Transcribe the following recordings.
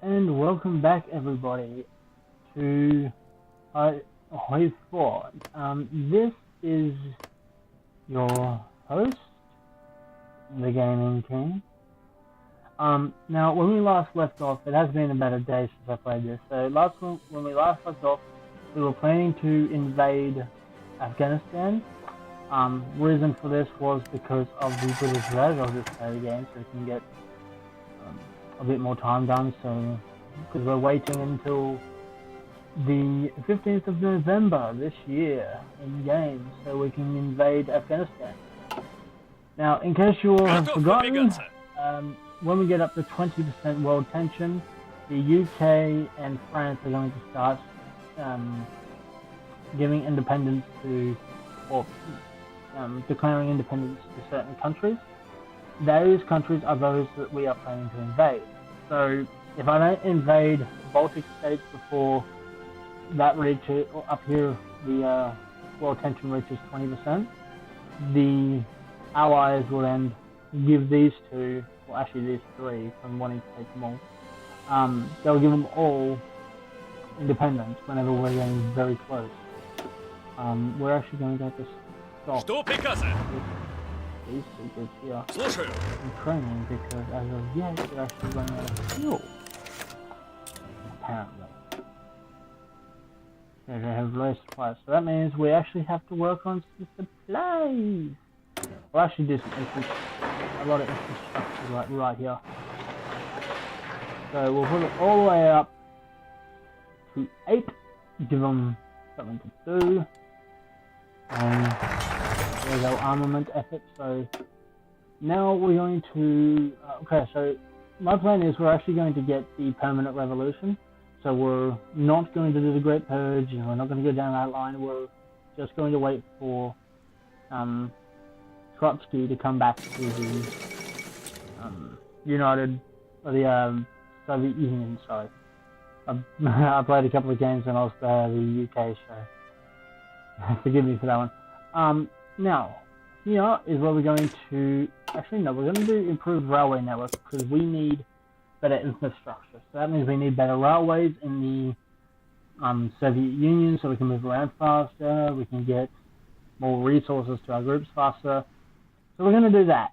and welcome back everybody to Hoi 4. This is your host, the Gaming King. Now when we last left off, it has been about a day since I played this. So when we last left off, we were planning to invade Afghanistan. Reason for this was because of the British res of this game, so we can get a bit more time done. So because we're waiting until the 15th of November this year in game, so we can invade Afghanistan. Now, in case you all have forgotten, when we get up to 20% world tension, the UK and France are going to start giving independence to, or declaring independence to certain countries. Those countries are those that we are planning to invade. So if I don't invade the Baltic states before that reaches, up here, the world tension reaches 20%, the Allies will then give these two, well actually these three, from wanting to take them all, they'll give them all independence whenever we're getting very close. We're actually going to have to stop these secrets here in training because as of yet they're actually running out of fuel. Apparently. They have low supplies, so that means we actually have to work on some supplies. We'll actually do a lot of infrastructure right here. So we'll put it all the way up to 8, give them something to do. There's our armament effort. So now we're going to okay, so my plan is we're actually going to get the permanent revolution. So we're not going to do the Great Purge, and we're not going to go down that line. We're just going to wait for Trotsky to come back to the Soviet Union. Sorry, I played a couple of games when I was the UK, so forgive me for that one. Now, here is where we're going to... Actually, no, we're going to do improved railway network because we need better infrastructure. So that means we need better railways in the Soviet Union so we can move around faster, we can get more resources to our groups faster. So we're going to do that.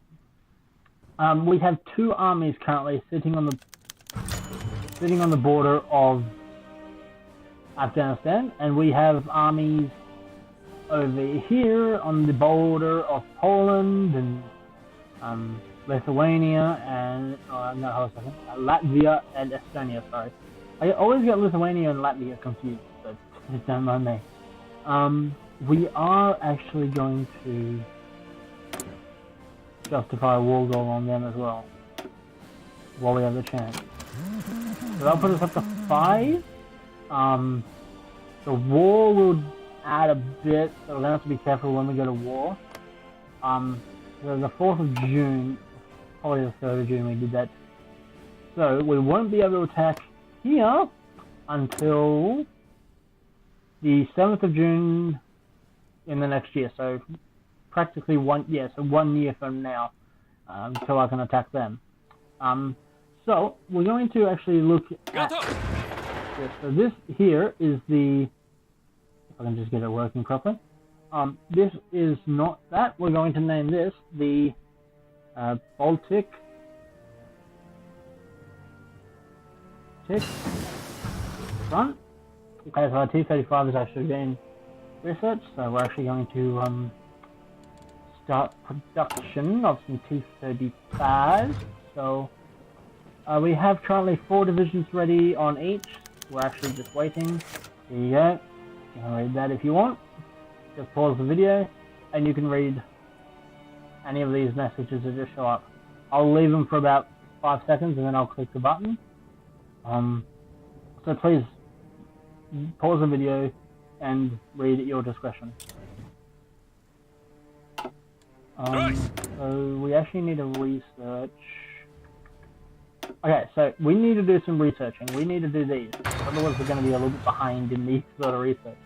We have 2 armies currently sitting on the border of Afghanistan, and we have armies over here on the border of Poland and Lithuania and Latvia and Estonia. Sorry, I always get Lithuania and Latvia confused, but don't mind me. We are actually going to justify a war goal on them as well while we have the chance. So that'll put us up to 5. The war will add a bit, so we're going to have to be careful when we go to war. The 4th of June, probably the 3rd of June we did that. So we won't be able to attack here until the 7th of June in the next year. So practically 1 year from now until I can attack them. So we're going to actually look at this. So this here is the... I can just get it working properly. This is not that. We're going to name this the Baltic Front. Okay, so our T-35 is actually being researched, so we're actually going to start production of some T-35s. So we have currently 4 divisions ready on each. We're actually just waiting. Here you go. You can read that if you want. Just pause the video and you can read any of these messages that just show up. I'll leave them for about 5 seconds and then I'll click the button. So please pause the video and read at your discretion. So we actually need to research. Okay, so we need to do some researching. We need to do these. Otherwise we're going to be a little bit behind in these sort of research.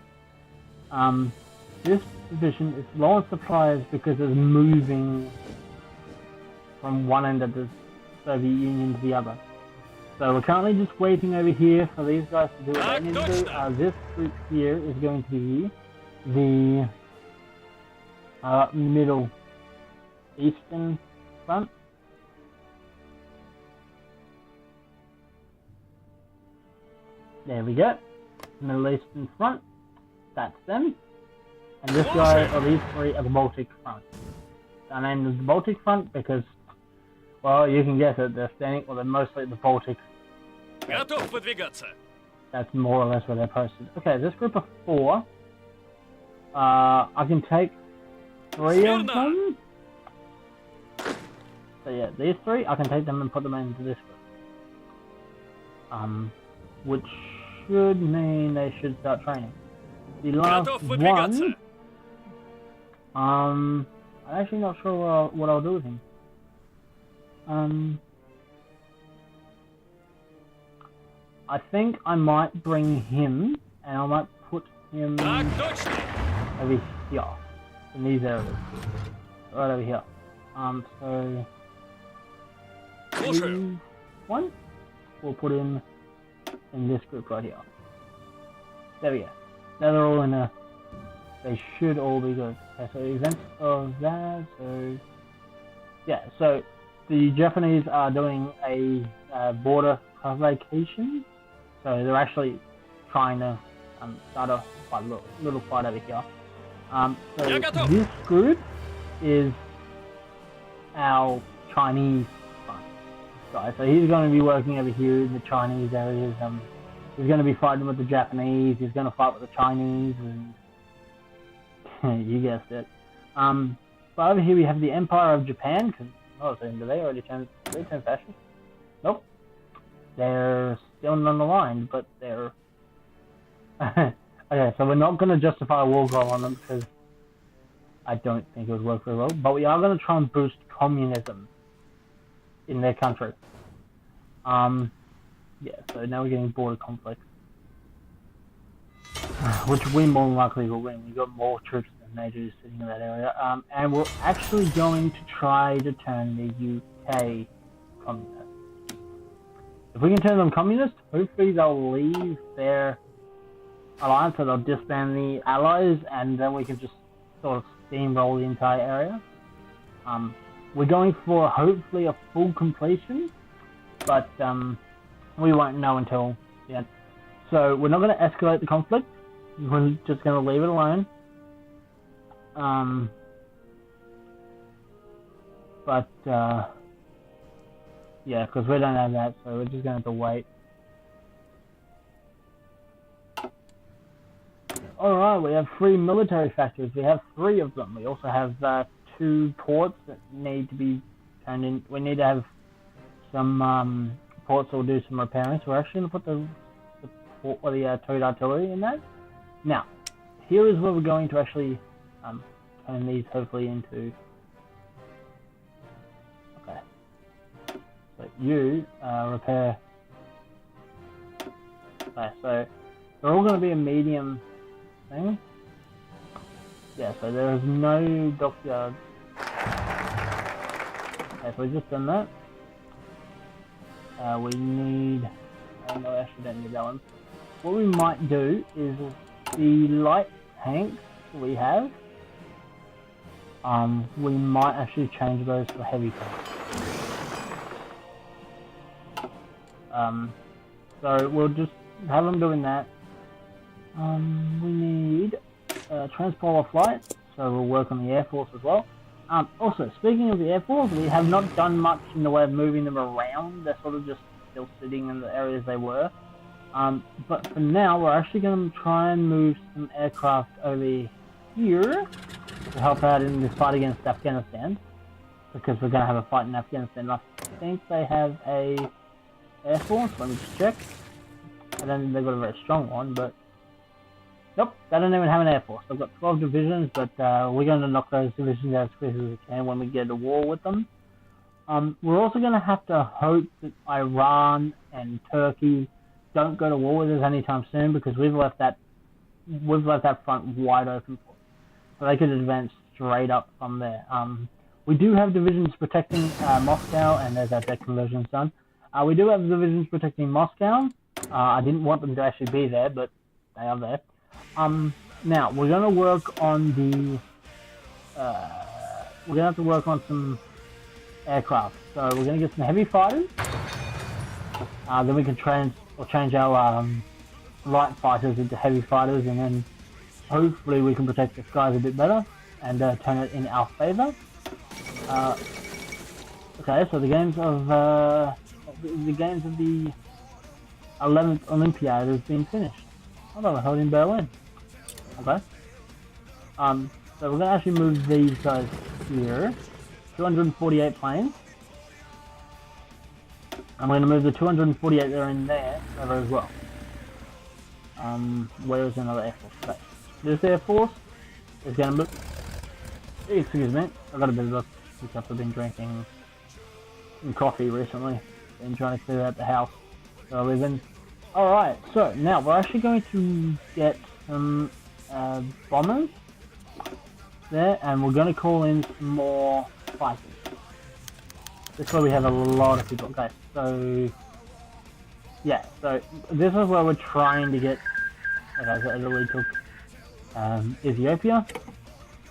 This division is low on supplies because it's moving from one end of the Soviet Union to the other. So we're currently just waiting over here for these guys to do what they need to do. This group here is going to be the Middle Eastern Front. There we go. Middle Eastern Front. That's them. And this guy, or these three, are the Baltic Front. I named them the Baltic Front because, well, you can guess it. They're standing, well, they're mostly the Baltic. That's more or less where they're posted. Okay, this group of 4. I can take 3 of them. So yeah, these 3, I can take them and put them into this group. Which should mean they should start training. The last one, I'm actually not sure what I'll do with him. I think I might bring him, and I might put him over here, in these areas, right over here. So, one, we'll put him in this group right here. There we go. Now they're all in a, they should all be good. Okay, so events of that, so, yeah, so the Japanese are doing a border vacation, so they're actually trying to start a little fight over here. So this group is our Chinese front guy, so he's going to be working over here in the Chinese areas. He's going to be fighting with the Japanese, he's going to fight with the Chinese, and you guessed it. But over here we have the Empire of Japan, because, oh, so do they already turn fascist? Nope. They're still not aligned, but they're... Okay, so we're not going to justify a war goal on them, because I don't think it would work very well, but we are going to try and boost communism in their country. Yeah, so now we're getting border conflicts. Which we more than likely will win. We've got more troops than they do sitting in that area. And we're actually going to try to turn the UK communist. If we can turn them communist, hopefully they'll leave their alliance, or they'll disband the allies, and then we can just sort of steamroll the entire area. We're going for hopefully a full completion, but we won't know until the end. So we're not going to escalate the conflict. We're just going to leave it alone. Yeah, because we don't have that, so we're just going to have to wait. Alright, we have 3 military factories. We have 3 of them. We also have 2 ports that need to be turned in. We need to have some ports that will do some repairing. So we're actually going to put the port, or the towed artillery in that. Now, here is where we're going to actually turn these hopefully into... Okay. So you repair... Okay, so they're all going to be a medium thing. Yeah, so there is no dockyard. Okay, so we've just done that. We need... Oh no, actually don't need that one. What we might do is the light tanks we have, we might actually change those for heavy tanks. So we'll just have them doing that. We need transport flight, so we'll work on the Air Force as well. Also, speaking of the Air Force, we have not done much in the way of moving them around. They're sort of just still sitting in the areas they were. But for now, we're actually going to try and move some aircraft over here to help out in this fight against Afghanistan, because we're going to have a fight in Afghanistan. I think they have a Air Force. Let me just check. I don't think they've got a very strong one, but nope, they don't even have an Air Force. They've got 12 divisions, but we're going to knock those divisions out as quick as we can when we get a war with them. We're also going to have to hope that Iran and Turkey don't go to war with us anytime soon, because we've left that front wide open for them. So they could advance straight up from there. We do have divisions protecting Moscow, and there's our deck conversion done. We do have divisions protecting Moscow. I didn't want them to actually be there, but they are there. Now, we're going to work on the... we're going to have to work on some aircraft. So we're going to get some heavy fighters. Then we can change our light fighters into heavy fighters, and then hopefully we can protect the skies a bit better and turn it in our favor. Okay, so the games of the 11th Olympiad has been finished. Oh no, held in Berlin. Okay. So we're gonna actually move these guys here. 248 planes. I'm going to move the 248 that are in there over as well. Where is another Air Force? Okay. This Air Force is going to move... Excuse me, I've got a bit of a hiccup. I've been drinking some coffee recently. Been trying to clear out the house that I live in. Alright, so now we're actually going to get some bombers there, and we're going to call in some more fighters. This is where we have a lot of people. Okay, so yeah, so this is where we're trying to get. Okay, so Italy took Ethiopia.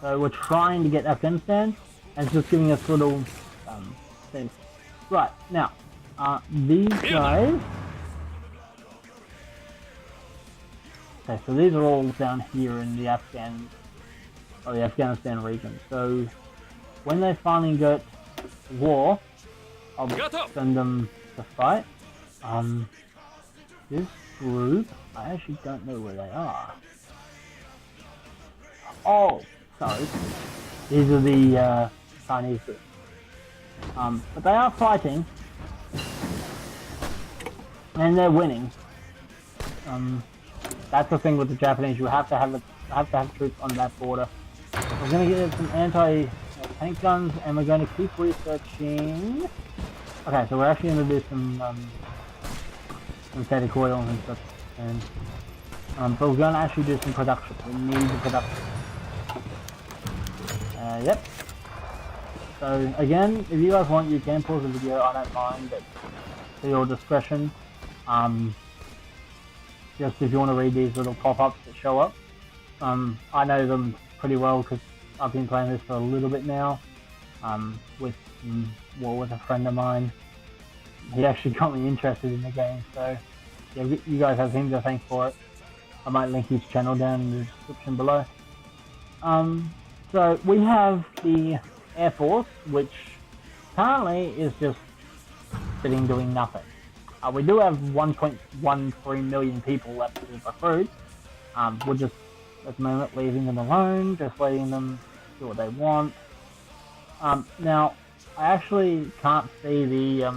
So we're trying to get Afghanistan, and it's just giving us little things. Right now, these guys. Okay, so these are all down here in the Afghanistan region. So when they finally get war, I'll send them to fight. This group, I actually don't know where they are. Oh, sorry. These are the Chinese group. But they are fighting, and they're winning. That's the thing with the Japanese. You have to have troops on that border. We're going to get some anti-tank guns, and we're going to keep researching. Okay, so we're actually going to do some synthetic oil and stuff, and but we're going to actually do some production. We need the production. Yep. So again, if you guys want, you can pause the video. I don't mind, but to your discretion. Just if you want to read these little pop-ups that show up. I know them pretty well because I've been playing this for a little bit now. With a friend of mine. He actually got me interested in the game, so yeah, you guys have him to thank for it. I might link his channel down in the description below. So we have the Air Force, which currently is just sitting doing nothing. We do have 1.13 million people left to recruit. We're just at the moment leaving them alone, just letting them do what they want. Now, I actually can't see the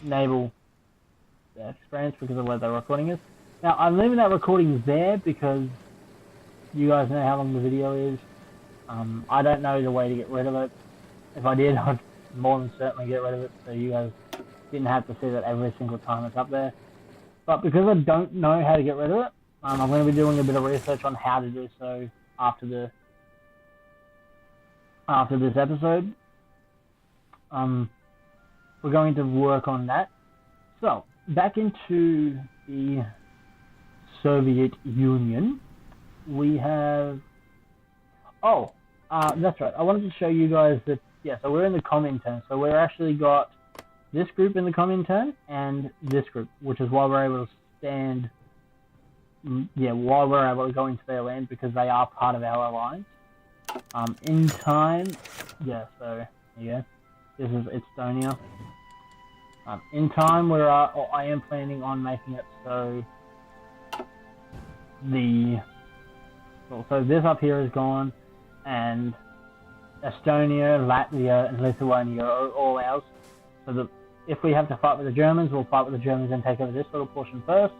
naval experience because of where the recording is. Now, I'm leaving that recording there because you guys know how long the video is. I don't know the way to get rid of it. If I did, I'd more than certainly get rid of it so you guys didn't have to see that every single time it's up there. But because I don't know how to get rid of it, I'm going to be doing a bit of research on how to do so after this episode. We're going to work on that. So, back into the Soviet Union, we have... Oh, that's right. I wanted to show you guys that, yeah, so we're in the Comintern. So we're actually got this group in the Comintern and this group, which is why we're able to stand... Yeah, why we're able to go into their land, because they are part of our alliance. In time... Yeah, so, yeah. This is Estonia. In time, I am planning on making it so so this up here is gone, and Estonia, Latvia, and Lithuania are all ours. So that if we have to fight with the Germans, we'll fight with the Germans and take over this little portion first,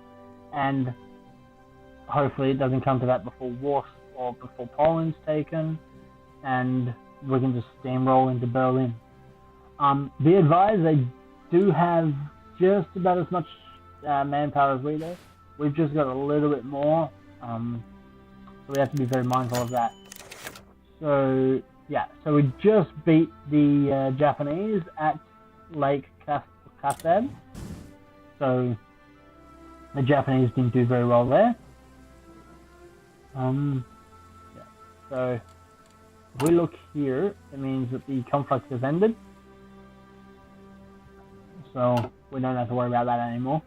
and hopefully it doesn't come to that before Warsaw or before Poland's taken, and we can just steamroll into Berlin. Be advised, they do have just about as much manpower as we do. We've just got a little bit more, so we have to be very mindful of that. So, yeah, so we just beat the Japanese at Lake Kasab. So the Japanese didn't do very well there. Yeah. So if we look here, it means that the conflict has ended. So we don't have to worry about that anymore.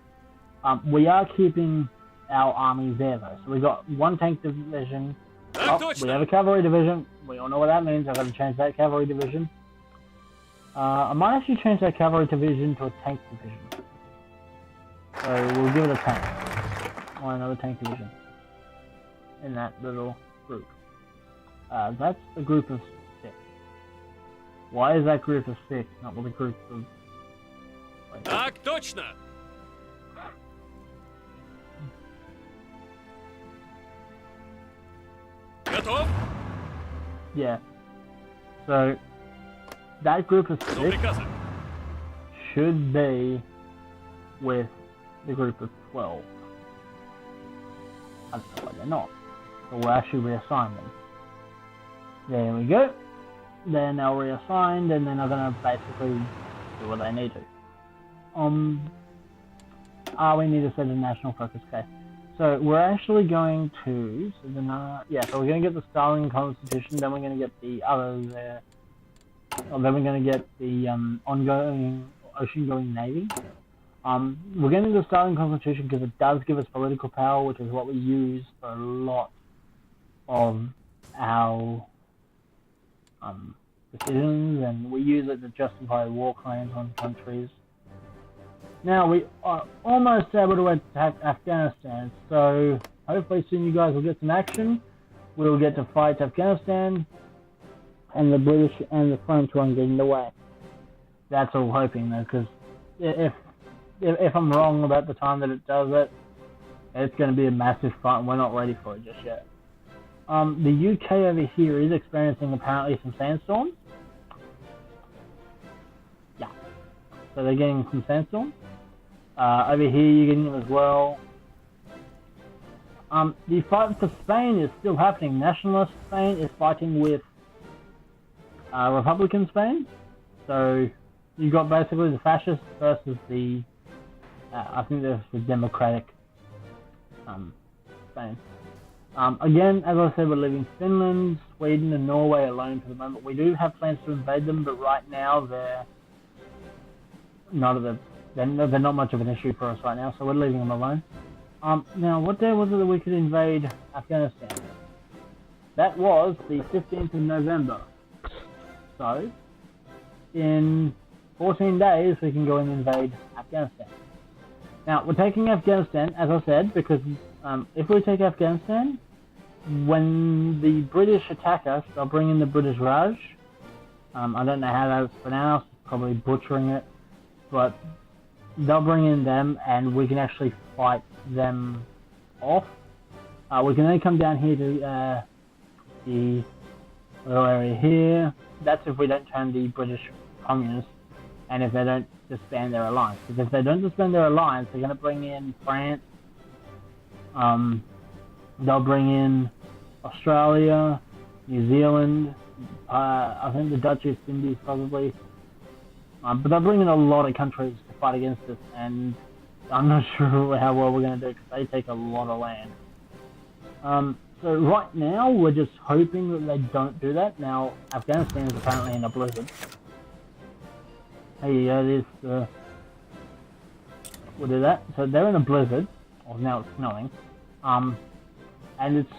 We are keeping our armies there though. So we got one tank division. Oh, we have a cavalry division. We all know what that means. I've got to change that cavalry division. I might actually change that cavalry division to a tank division. So we'll give it a tank. Or another tank division. In that little group. That's a group of 6. Why is that group of 6, not with a group of... Так точно! Готов? Yeah. So, that group of 6 should be with the group of 12. I don't know why they're not. So we'll actually reassign them. There we go. They're now reassigned, and then I'm gonna basically do what they need to. We need to set a national focus. Okay. So we're actually going to, so we're going to get the Stalin Constitution, then we're going to get the others there, then we're going to get the ongoing, ocean-going navy. We're getting the Stalin Constitution because it does give us political power, which is what we use for a lot of our decisions, and we use it to justify war claims on countries. Now we are almost able to attack Afghanistan, so hopefully soon you guys will get some action. We'll get to fight Afghanistan, and the British and the French won't get in the way. That's all hoping though, because if I'm wrong about the time that it does it, it's going to be a massive fight, and we're not ready for it just yet. The UK over here is experiencing apparently some sandstorms. Yeah, so they're getting some sandstorms. Over here you're getting them as well. The fight for Spain is still happening. Nationalist Spain is fighting with Republican Spain. So you got basically the fascists versus the I think there's the democratic Spain. Again, as I said, we're leaving Finland, Sweden and Norway alone for the moment. We do have plans to invade them, but right now they're not much of an issue for us right now, so we're leaving them alone. Now, what day was it that we could invade Afghanistan? That was the 15th of November. So, in 14 days, we can go and invade Afghanistan. Now, we're taking Afghanistan, as I said, because if we take Afghanistan, when the British attack us, they'll bring in the British Raj. I don't know how that's pronounced, probably butchering it, but they'll bring in them and we can actually fight them off. We can then come down here to the little area here. That's if we don't turn the British communists and if they don't disband their alliance. Because if they don't disband their alliance, they're going to bring in France. They'll bring in Australia, New Zealand, I think the Dutch East Indies probably. But they'll bring in a lot of countries to fight against us, and I'm not sure how well we're going to do because they take a lot of land. So right now, we're just hoping that they don't do that. Now, Afghanistan is apparently in a blizzard. Hey, we'll do that. So they're in a blizzard. Well, now it's snowing. And it's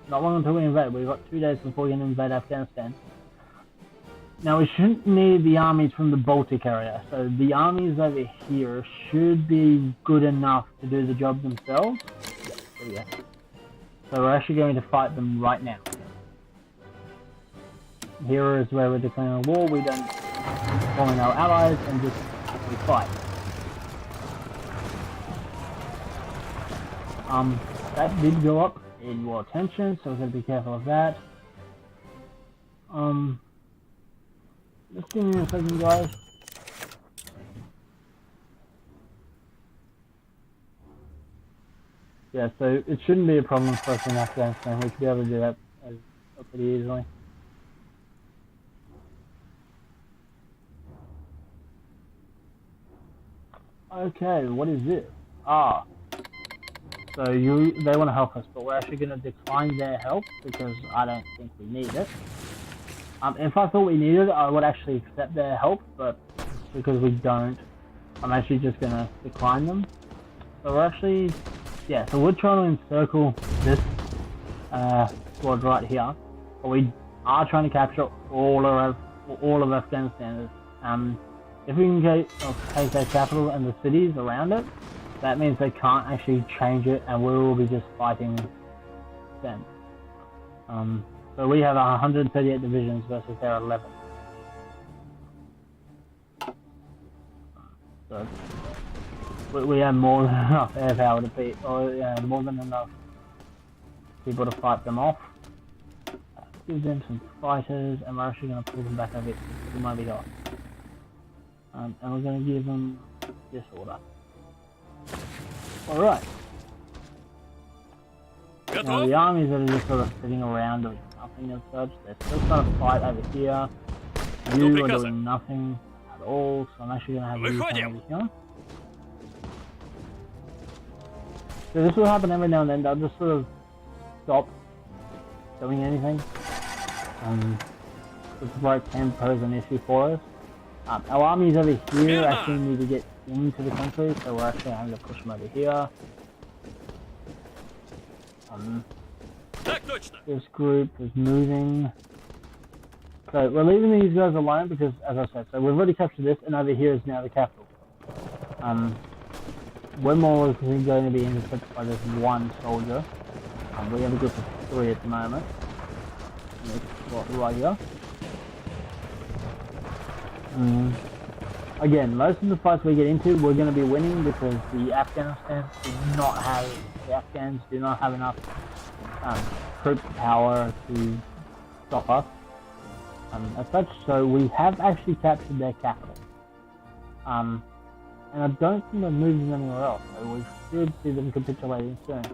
not long until we invade. We've got 2 days before we can invade Afghanistan. Now, we shouldn't need the armies from the Baltic area. So the armies over here should be good enough to do the job themselves. There we go. So we're actually going to fight them right now. Here is where we're declaring war. We don't call in our allies and just we fight. That did go up in war tension, so we're going to be careful of that. Just give me a second, guys. Yeah, so it shouldn't be a problem for us in Afghanistan. We should be able to do that pretty easily. Okay, what is this? Ah, so they want to help us, but we're actually going to decline their help because I don't think we need it. If I thought we needed it, I would actually accept their help, but because we don't, I'm actually just going to decline them. So we're actually, yeah, so we're trying to encircle this squad right here, but we are trying to capture all of Afghanistan. If we can take their capital and the cities around it, that means they can't actually change it, and we will be just fighting them. So we have 138 divisions versus their 11. So we have more than enough air power to beat, or more than enough people to fight them off. Give them some fighters, and we're actually going to pull them back a bit. We might be off. And we're going to give them this order. Alright. Now the armies that are just sort of sitting around doing nothing and such, they're still trying to fight over here. You are doing nothing at all, so I'm actually going to have you come over here. So this will happen every now and then, they'll just sort of stop doing anything. This right can pose an issue for us. Our armies over here actually need to get into the country, so we're actually having to push them over here. This group is moving. So we're leaving these guys alone because, as I said, so we've already captured this, and over here is now the capital. We're more likely going to be intercepted by this one soldier. We have a group of 3 at the moment. Right here. Again, most of the fights we get into, we're going to be winning because the Afghans do not have enough troop power to stop us. As such, so we have actually captured their capital. And I don't think they've moved them anywhere else, so we should see them capitulating soon.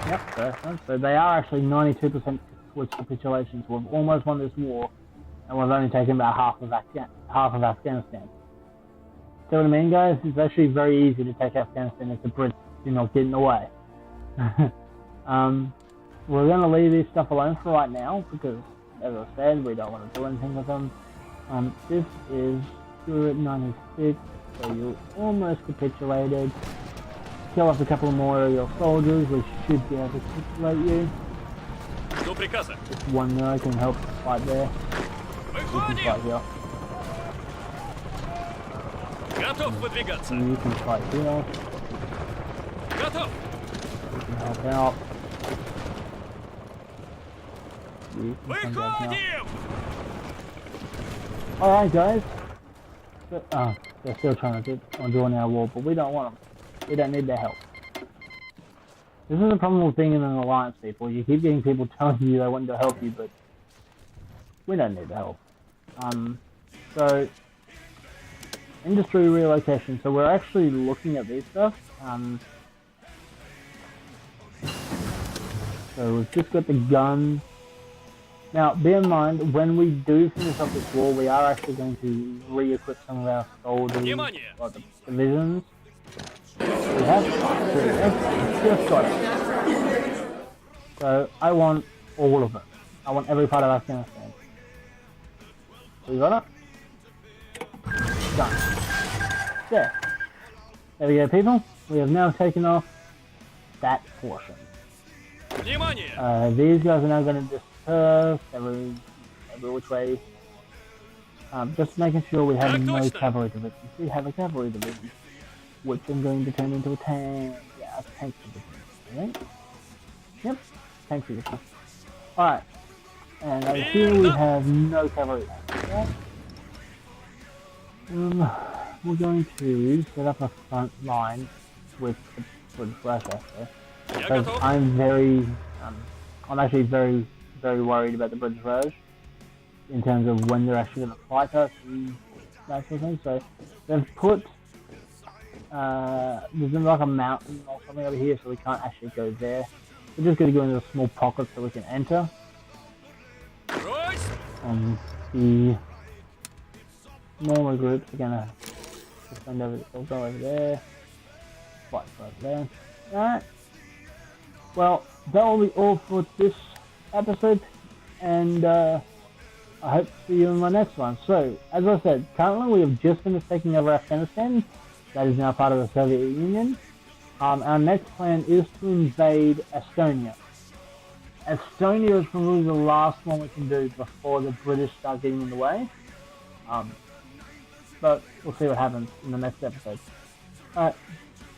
Yep, first one. So they are actually 92% towards capitulation, so we've almost won this war, and we've only taken about half of Afghanistan. See what I mean, guys? It's actually very easy to take Afghanistan if the Brits do not get in the way. We're going to leave this stuff alone for right now, because, as I said, we don't want to do anything with them. This is Stuart 96, so you're almost capitulated. Kill off a couple more of your soldiers, we should be able to capitulate you. Just one there can help fight there. You can fight here. You can fight here. You can help out. You can come down here. Alright guys. They're still trying to join our war, but we don't want them. We don't need their help. This is the problem with being in an alliance, people. You keep getting people telling you they want to help you, but we don't need the help. So, industry relocation. So we're actually looking at these stuff. So we've just got the guns. Now, bear in mind, when we do finish up this war, we are actually going to re-equip some of our soldiers, like the divisions. We have just got it. So I want all of it. I want every part of Afghanistan. We got it? Done. There we go, people. We have now taken off that portion. These guys are now going to disperse every which way. Just making sure we have no cavalry divisions. We have a cavalry division, which I'm going to turn into a tank. Yeah, a tank division. Right? Yep, tank division. Alright. And over here we have no cavalry. Right? We're going to set up a front line with the flash after. Because I'm actually very, very worried about the British Raj in terms of when they're actually going to fight us and that sort of thing. So they've put there's like a mountain or something over here, so we can't actually go there. We're just going to go into a small pocket so we can enter. The smaller groups are going to Suspend over, we'll go over there. Fight over there. Alright. Well, that will be all for this episode, and I hope to see you in my next one. So, as I said, currently we have just finished taking over Afghanistan. That is now part of the Soviet Union. Our next plan is to invade Estonia. Estonia is probably the last one we can do before the British start getting in the way. But we'll see what happens in the next episode. Alright,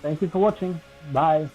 thank you for watching. Bye.